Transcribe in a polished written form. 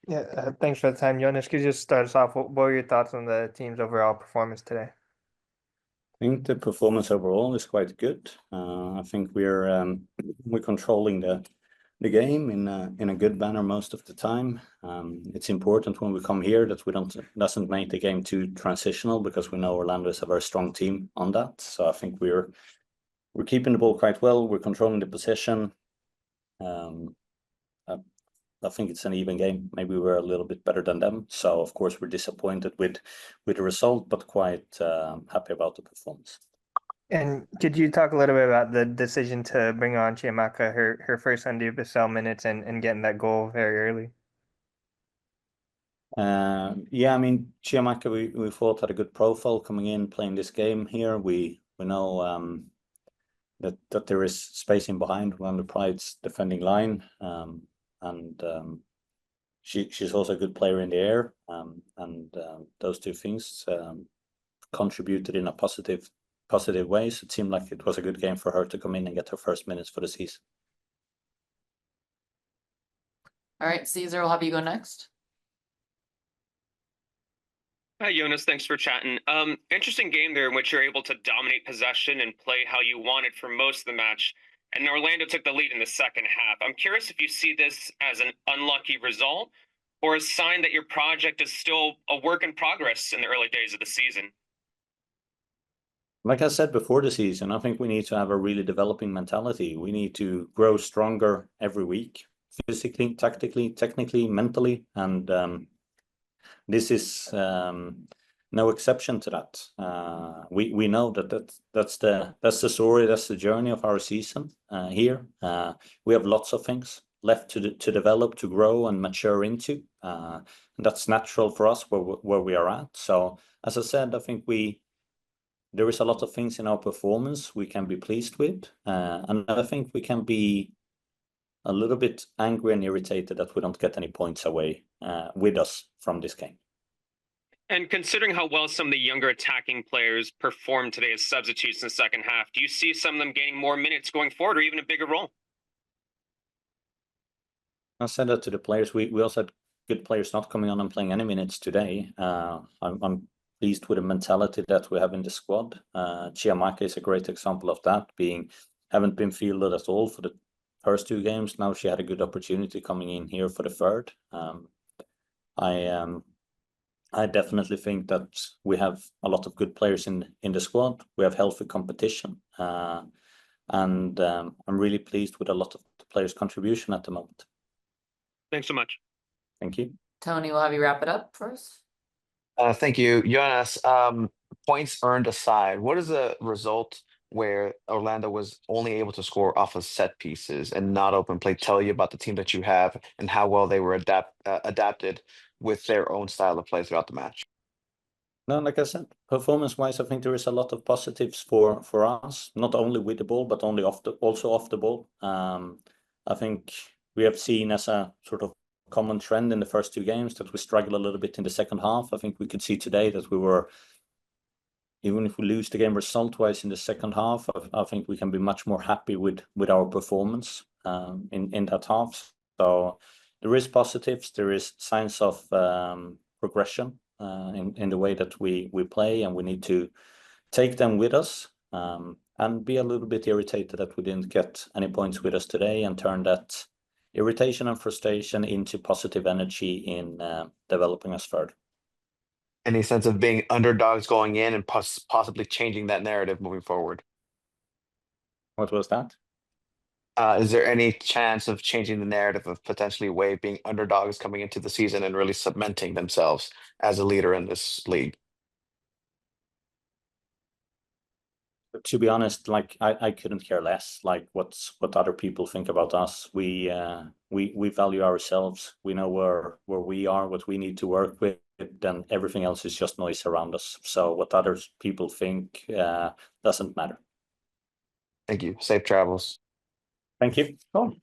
Yeah, thanks for the time, Jonas. Could you just start us off? What were your thoughts on the team's overall performance today? I think the performance overall is quite good. I think we're controlling the game in a good manner most of the time. It's important when we come here that we doesn't make the game too transitional, because we know Orlando is a very strong team on that. So I think we're keeping the ball quite well. We're controlling the possession. I think it's an even game. Maybe we're a little bit better than them. So of course we're disappointed with the result, but quite happy about the performance. And could you talk a little bit about the decision to bring on Chiamaka, her first under Bissell minutes, and getting that goal very early? Yeah, I mean, Chiamaka, we thought had a good profile coming in, playing this game here. We know that there is spacing behind when the Pride's defending line, and she's also a good player in the air, and those two things contributed in a positive way. So it seemed like it was a good game for her to come in and get her first minutes for the season. All right, Caesar, we'll have you go next. Hi, Jonas. Thanks for chatting. Interesting game there in which you're able to dominate possession and play how you wanted for most of the match. And Orlando took the lead in the second half. I'm curious if you see this as an unlucky result or a sign that your project is still a work in progress in the early days of the season. Like I said before the season, I think we need to have a really developing mentality. We need to grow stronger every week, physically, tactically, technically, mentally, and this is no exception to that. We know that's the story, that's the journey of our season here. We have lots of things left to develop, to grow and mature into. And that's natural for us where we are at. So as I said, I think there is a lot of things in our performance we can be pleased with, and I think we can be a little bit angry and irritated that we don't get any points away with us from this game. And considering how well some of the younger attacking players performed today as substitutes in the second half, do you see some of them gaining more minutes going forward or even a bigger role? I said that to the players. We also had good players not coming on and playing any minutes today. I'm pleased with the mentality that we have in the squad. Chiamaka is a great example of that, haven't been fielded at all for the first two games. Now she had a good opportunity coming in here for the third. I definitely think that we have a lot of good players in the squad. We have healthy competition, and I'm really pleased with a lot of the players' contribution at the moment. Thanks so much. Thank you. Tony, we'll have you wrap it up for us. Thank you, Jonas. Points earned aside, what is a result where Orlando was only able to score off of set pieces and not open play tell you about the team that you have and how well they were adapted with their own style of play throughout the match? No, like I said, performance-wise, I think there is a lot of positives for us, not only with the ball, but also off the ball. I think we have seen as a sort of common trend in the first two games that we struggle a little bit in the second half. I think we could see today that even if we lose the game result-wise in the second half, I think we can be much more happy with our performance in that half. So there is positives, there is signs of progression in the way that we play, and we need to take them with us and be a little bit irritated that we didn't get any points with us today, and turn that irritation and frustration into positive energy in developing us further. Any sense of being underdogs going in and possibly changing that narrative moving forward? What was that? Is there any chance of changing the narrative of potentially Wave being underdogs coming into the season and really cementing themselves as a leader in this league? To be honest, like I couldn't care less like what other people think about us. We value ourselves. We know where we are, what we need to work with, then everything else is just noise around us. So what other people think doesn't matter. Thank you. Safe travels. Thank you. Cool.